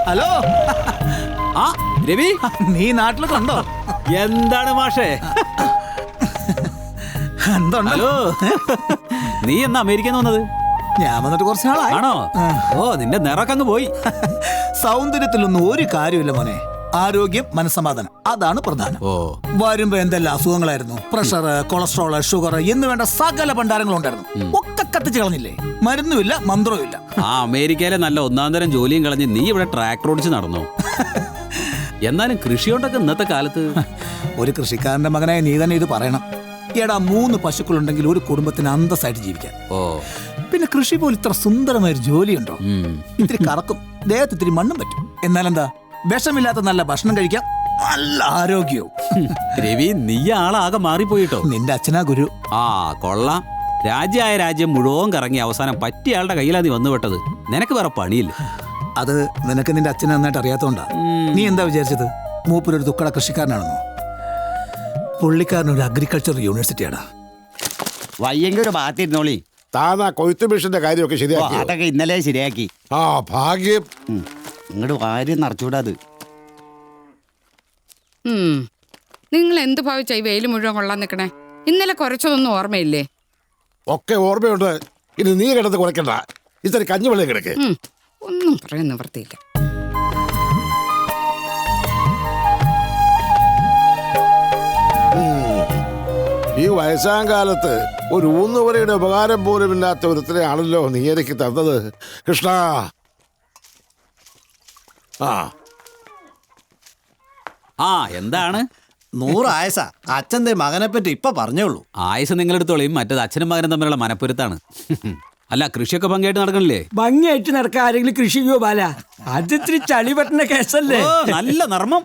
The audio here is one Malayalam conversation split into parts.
ഹലോ. ആ രവി, നീ നാട്ടിലൊക്കെ ഉണ്ടോ? എന്താണ് മാഷേ? എന്തുണ്ടല്ലോ. നീ എന്നാ അമേരിക്കയിൽ നിന്ന് വന്നത്? ഞാൻ വന്നിട്ട് കുറച്ച് നാളായി. ആണോ? ഓ, നിന്റെ നിറൊക്കെ അങ്ങ് പോയി. സൗന്ദര്യത്തിലൊന്നും ഒരു കാര്യമില്ല മോനെ. ആരോഗ്യം, മനസ്സമാധാനം, അതാണ് പ്രധാനം. ഓ, വരുമ്പോ എന്തെല്ലാം അസുഖങ്ങളായിരുന്നു. പ്രഷർ, കൊളസ്ട്രോൾ, ഷുഗർ എന്ന് വേണ്ട സകല ഭണ്ഡാരങ്ങളും ഉണ്ടായിരുന്നു. ഒക്കെ കത്തിച്ച് കളഞ്ഞില്ലേ. മരുന്നുമില്ല, മന്ത്രവുമില്ല. ആ അമേരിക്കയിലെ നല്ല ഒന്നാം തരം ജോലിയും കളഞ്ഞ് നീ ഇവിടെ ട്രാക്ടർ ഓടിച്ച് നടന്നു. എന്നാലും കൃഷിയോണ്ടൊക്കെ ഇന്നത്തെ കാലത്ത്. ഒരു കൃഷിക്കാരന്റെ മകനായ നീ തന്നെ ഇത് പറയണം. എടാ, 3 പശുക്കളുണ്ടെങ്കിൽ ഒരു കുടുംബത്തിന് അന്തസ്സായിട്ട് ജീവിക്കാൻ. ഓ, പിന്നെ കൃഷി പോലെ ഇത്ര സുന്ദരമായൊരു ജോലിയുണ്ടോ? ഇത്തിരി കറക്കും, ദേഹത്ത് ഇത്തിരി മണ്ണും പറ്റും. എന്നാലെന്താ, വിഷമില്ലാത്ത നല്ല ഭക്ഷണം കഴിക്കാം, നല്ല ആരോഗ്യവും. രവി, നീ ആളാകെ മാറിപ്പോയിട്ടോ. നിന്റെ അച്ഛനാ ഗുരു. ആ കൊള്ളാം. രാജ്യമായ രാജ്യം മുഴുവൻ കറങ്ങി അവസാനം പറ്റിയ ആളുടെ കയ്യിലാ നീ വന്നുപെട്ടത്. നിനക്ക് വേറെ പണിയില്ല. അത് നിനക്ക് നിന്റെ അച്ഛനെ നന്നായിട്ട് അറിയാത്തോണ്ടാ. നീ എന്താ വിചാരിച്ചത്, മൂപ്പരൊരു തുക്കട കൃഷിക്കാരനാണെന്നോ? പുള്ളിക്കാരനൊരു അഗ്രികൾച്ചർ യൂണിവേഴ്സിറ്റിയാടാ. വയ്യെങ്കിൽ ഒരു ഭാഗത്തിരുന്നോളി. താനാ കൊയ്ത്ത് മിഷന്റെ കാര്യമൊക്കെ ശരിയാക്കി? അതൊക്കെ ഇന്നലെ ശരിയാക്കി. ആ ഭാഗ്യം. ഇങ്ങോട്ട് വാരി നിറച്ചുകൂടാത്. നിങ്ങൾ എന്ത് ഭാവിച്ച ഈ വെയിൽ മുഴുവൻ കൊള്ളാൻ നിൽക്കണേ? ഇന്നലെ കുറച്ചതൊന്നും ഓർമ്മയില്ലേ? ഒക്കെ ഓർമ്മയുണ്ട്. ഇനി നീ കിടന്ന് കുറയ്ക്കണ്ട. ഇത്തിരി കഞ്ഞിവെള്ളം കിടക്ക്. ഒന്നും പറയാൻ നിവർത്തിയില്ല. ഈ വയസ്സാം കാലത്ത് ഒരു ഊന്നുവരയുടെ ഉപകാരം പോലും ഇല്ലാത്ത ഒരുത്തരെയാണല്ലോ നീ എനിക്ക് തന്നത് കൃഷ്ണ. ആ എന്താണ്? 100 ആയസാ. അച്ഛൻ്റെ മകനെ പറ്റി ഇപ്പൊ പറഞ്ഞോളൂ. ആയുസ് നിങ്ങളെടുത്തോളയും, മറ്റേത് അച്ഛനും മകനും തമ്മിലുള്ള മനപ്പൊരുത്താണ്. അല്ല, കൃഷിയൊക്കെ ഭംഗിയായിട്ട് നടക്കണില്ലേ? ഭംഗിയായിട്ട് നടക്കാൻ ആരെങ്കിലും കൃഷി ചെയ്യോ ബാല? അതിത്തിരി ചളി പറ്റുന്ന കേസല്ലേ? നല്ല നർമ്മം.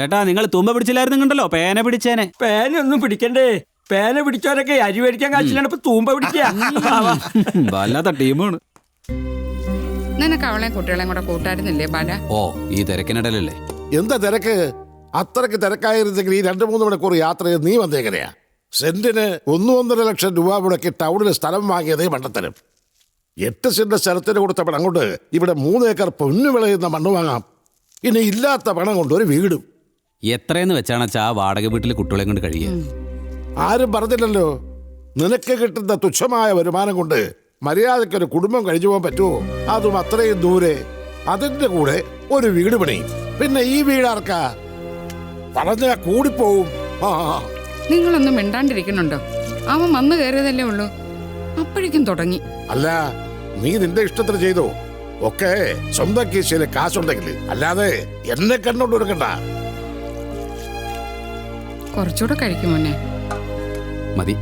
ഏട്ടാ, നിങ്ങൾ തുമ്പ പിടിച്ചില്ലായിരുന്നുണ്ടല്ലോ, പേന പിടിച്ചേനെ. പേനൊന്നും പിടിക്കണ്ടേ. പേന പിടിച്ചവരൊക്കെ അരി മേടിക്കാൻ കാച്ചിലാണ് ഇപ്പൊ തൂമ്പ പിടിക്കുക. വല്ലാത്ത ടീമാണ്. നിനക്ക് അവളെയും കുട്ടികളെയും കൂടെ കൂട്ടായിരുന്നില്ലേ ബാല? ഓ, ഈ തിരക്കിനിടലല്ലേ. എന്താ തിരക്ക്? അത്രയ്ക്ക് തിരക്കായിരുന്നെങ്കിൽ ഈ 2-3 മണിക്കൂർ യാത്ര ചെയ്ത് നീ വന്നേക്കനെയാ. സെന്റിന് 1-1.5 ലക്ഷം രൂപ മുടക്കി ടൗണിൽ സ്ഥലം വാങ്ങിയതേ മണ്ടത്തരം. 8 സെന്റ് സ്ഥലത്തിന് കൊടുത്ത പണം കൊണ്ട് ഇവിടെ 3 ഏക്കർ പൊന്നു വിളയുന്ന മണ്ണ് വാങ്ങാം. ഇനി ഇല്ലാത്ത പണം കൊണ്ട് ഒരു വീടും. എത്രയെന്ന് വെച്ചാണ് ആ വാടക വീട്ടിൽ കുട്ടികളെ കൊണ്ട് കഴിയുക? ആരും പറഞ്ഞില്ലല്ലോ. നിനക്ക് കിട്ടുന്ന തുച്ഛമായ വരുമാനം കൊണ്ട് മര്യാദയ്ക്കൊരു കുടുംബം കഴിച്ചു പോകാൻ പറ്റുമോ? അതും അത്രയും ദൂരെ. അതിന്റെ കൂടെ ഒരു വീട് പണിയും. പിന്നെ ഈ വീടാർക്കാ? പറഞ്ഞ കൂടിപ്പോവും. നിങ്ങളൊന്നും മിണ്ടാണ്ടിരിക്കുന്നുണ്ടോ? അവൻ വന്നു കയറിയതല്ലേ ഉള്ളൂ, അപ്പോഴേക്കും തുടങ്ങി. അല്ല, നീ നിന്റെ ഇഷ്ടത്തിന് ചെയ്തോ. ഒക്കെ സ്വന്തം കീശയിലെ കാശുണ്ടെങ്കിൽ, അല്ലാതെ എന്നെ കണ്ടോണ്ട് കൊടുക്കണ്ട. കുറച്ചുകൂടെ കഴിക്കും മുന്നേ. മതി.